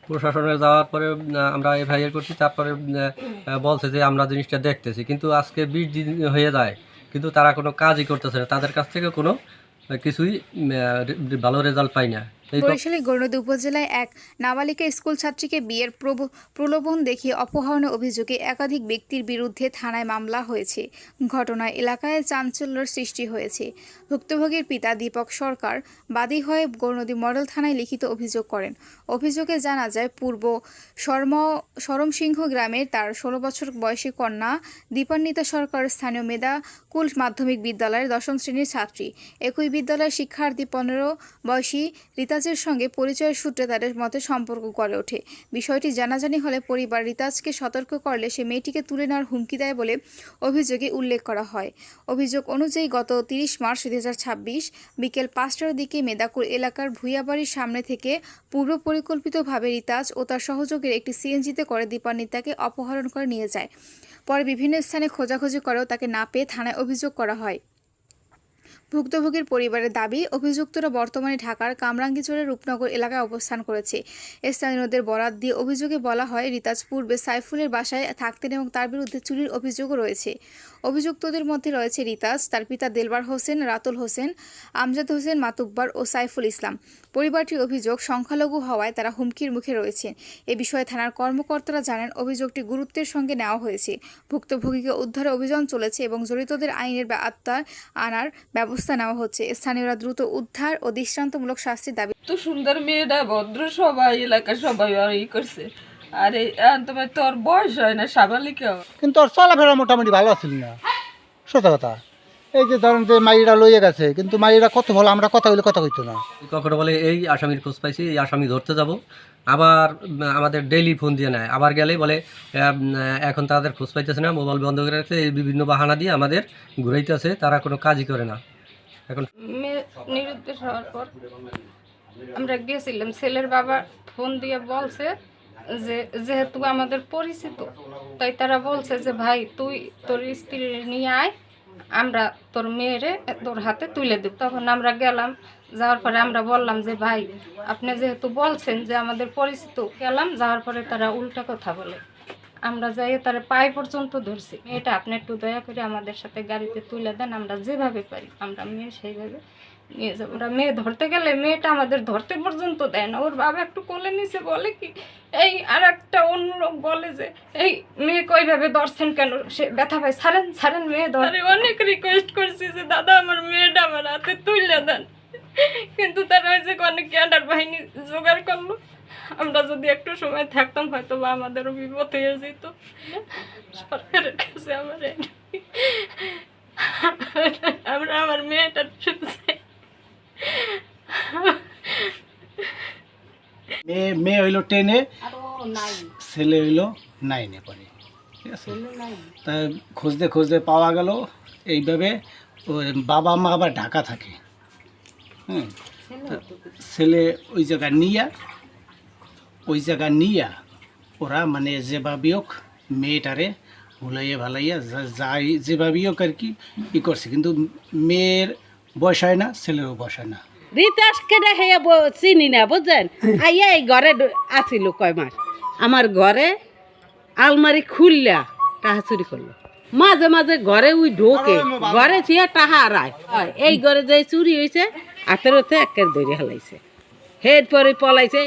প্রশাসনে যাওয়ার পরে আমরা এফআইআর করছি, তারপরে বলছে যে আমরা জিনিসটা দেখতেছি, কিন্তু আজকে 20 দিন হয়ে যায়, কিন্তু তারা কোনো কাজই করতেছে না, তাদের কাছ থেকে কোনো কিছুই ভালো রেজাল্ট পাই না। বরিশালের গৌরনদী উপজেলায় এক নাবালিকা স্কুল ছাত্রীকে বিয়ের প্রলোভন দেখিয়ে অপহরণের অভিযোগে একাধিক ব্যক্তির বিরুদ্ধে থানায় মামলা হয়েছে। ঘটনায় এলাকায় চাঞ্চল্যের সৃষ্টি হয়েছে। ভুক্তভোগীর পিতা দীপক সরকার বাদী হয়ে গৌরনদী মডেল থানায় লিখিত অভিযোগ করেন। অভিযোগে জানা যায়, পূর্ব সরমসিংহ গ্রামের তার 16 বছর বয়সী কন্যা দীপান্বিতা সরকার স্থানীয় মেধাকুল মাধ্যমিক বিদ্যালয়ের 10ম শ্রেণীর ছাত্রী। একই বিদ্যালয়ের শিক্ষার্থী 15 বয়সী রিতাজের সঙ্গে পরিচয়ের সূত্রে তাদের মধ্যে সম্পর্ক গড়ে ওঠে। বিষয়টি জানাজানি হলে পরিবার রিতাজকে সতর্ক করলে সে মেয়েটিকে তুলে নেওয়ার হুমকি দেয় বলে অভিযোগে উল্লেখ করা হয়। অভিযোগ অনুযায়ী গত 30 মার্চ 2026 বিকেল 5টার দিকে মেদাকুল এলাকার ভুইয়াবাড়ির সামনে থেকে পূর্ব পরিকল্পিতভাবে রিতাজ ও তার সহযোগীর একটি সিএনজিতে করে দীপান্বিতাকে অপহরণ করে নিয়ে যায়। পরে বিভিন্ন স্থানে খোঁজাখুঁজি করেও তাকে না পেয়ে থানায় অভিযোগ করা হয়। ভুক্তভোগীর পরিবারের দাবি, অভিযুক্তরা বর্তমানে ঢাকার কামরাঙ্গীরচরের রূপনগর এলাকায় অবস্থান করেছে। স্থানীয়দের বরাত দিয়ে অভিযোগে বলা হয়, রিতাজ পূর্বে সাইফুলের বাসায় থাকতেন এবং তার বিরুদ্ধে চুরির অভিযোগও রয়েছে। অভিযুক্তদের মধ্যে রয়েছে রিতাজ, তার পিতা দেলবার হোসেন, রাতুল হোসেন, আমজাদ হোসেন মাতুব্বার ও সাইফুল ইসলাম। পরিবারটির অভিযোগ, সংখ্যালঘু হওয়ায় তারা হুমকির মুখে রয়েছেন। এ বিষয়ে থানার কর্মকর্তারা জানান, অভিযোগটি গুরুত্বের সঙ্গে নেওয়া হয়েছে। ভুক্তভোগীকে উদ্ধারে অভিযান চলেছে এবং জড়িতদের আইনের আওতায় আনার ব্যবস্থা নেওয়া হচ্ছে। স্থানীয়রা দ্রুত উদ্ধার ও দৃষ্টান্তমূলক শাস্তির দাবি। তো সুন্দর মেয়েটা ভদ্র, সবাই এলাকার সবাই ই করছে। আরে তোমার তোর বয়স হয় না, সাবালিকা, কিন্তু ওর চলাফেরা মোটামুটি ভালো আছিল না, সত্য কথা। এই যে ধরেন যে মাইরা লইয়ে গেছে, কিন্তু মাইরা কত ভালো, আমরা কথা বলে কথা কইতো না। কখনো বলে এই আসামির খোঁজ পাইছি, এই আসামি ধরতে যাব, আবার আমাদের ডেইলি ফোন দিয়ে নেয়, আবার গেলেই বলে এখন তাদের খোঁজ পাইতেছে না, মোবাইল বন্ধ করে রাখছে, এই বিভিন্ন বাহানা দিয়ে আমাদের ঘুরাইতেছে, তারা কোনো কাজই করে না। এখন মেয়ে নিরুদ্দেশ হওয়ার পর আমরা গিয়েছিলাম, ছেলের বাবা ফোন দিয়ে বলছে যে যেহেতু আমাদের পরিচিত, তাই তারা বলছে যে ভাই তুই তোর স্ত্রী নিয়ে আয়, আমরা তোর মেয়েরে তোর হাতে তুলে দেব। তখন আমরা গেলাম, যাওয়ার পরে আমরা বললাম যে ভাই আপনি যেহেতু বলছেন যে আমাদের পরিচিত, গেলাম, যাওয়ার পরে তারা উল্টা কথা বলে। আমরা যাই তারা পায়ে পর্যন্ত ধরছি, মেয়েটা আপনি একটু দয়া করে আমাদের সাথে গাড়িতে তুলে দেন, আমরা যেভাবে পারি আমরা মেয়ে সেইভাবে নিয়ে যাবো। আমরা মেয়ে ধরতে গেলে মেয়েটা আমাদের ধরতে পর্যন্ত দেয় না। ওর বাবা একটু কোলে নিচে বলে কি, এই আর একটা অন্য লোক বলে যে এই মেয়ে কইভাবে ধরছেন কেন, সে ব্যথা পায়, ছাড়েন ছাড়েন মেয়ে ধরে। অনেক রিকোয়েস্ট করছি যে দাদা আমার মেয়েটা আমার হাতে তুলে দেন, কিন্তু তারা ওই যে অনেক ক্যাডার বাহিনী জোগাড় করলো। আমরা যদি একটু সময় থাকতাম হয়তো বা আমাদেরও বিপদ হয়ে যেত। সরকারের কাছে আমরা আমার মেয়েটার শুধু মেয়ে হইলো 10-এ, ছেলে হইলো 9-এ পড়ে, ঠিক আছে। তাই খুঁজতে খুঁজতে পাওয়া গেল। এইভাবে ওর বাবা মা আবার ঢাকা থাকে, ছেলে ওই জায়গা নিয়া ওরা মানে যেভাবে হোক মেয়েটারে ভুলাইয়া ভালাইয়া যাই যেভাবে হোক আর কি ই করছে, কিন্তু মেয়ের বয়স হয় না, ছেলেরও বয়স হয় না। রিতাস কেটে হেয়ে চিনি না, বুঝছেন। আইয়া এই ঘরে আসিল কয় মাস, আমার ঘরে আলমারি খুললা টাহা চুরি করলো। মাঝে মাঝে ঘরে ওই ঢোকে, ঘরে ছিয়া টাহা আড়ায়। এই ঘরে যে চুরি হয়েছে হাতের হতে একের ধরে হালাইছে, হেড পরে পলাইছে।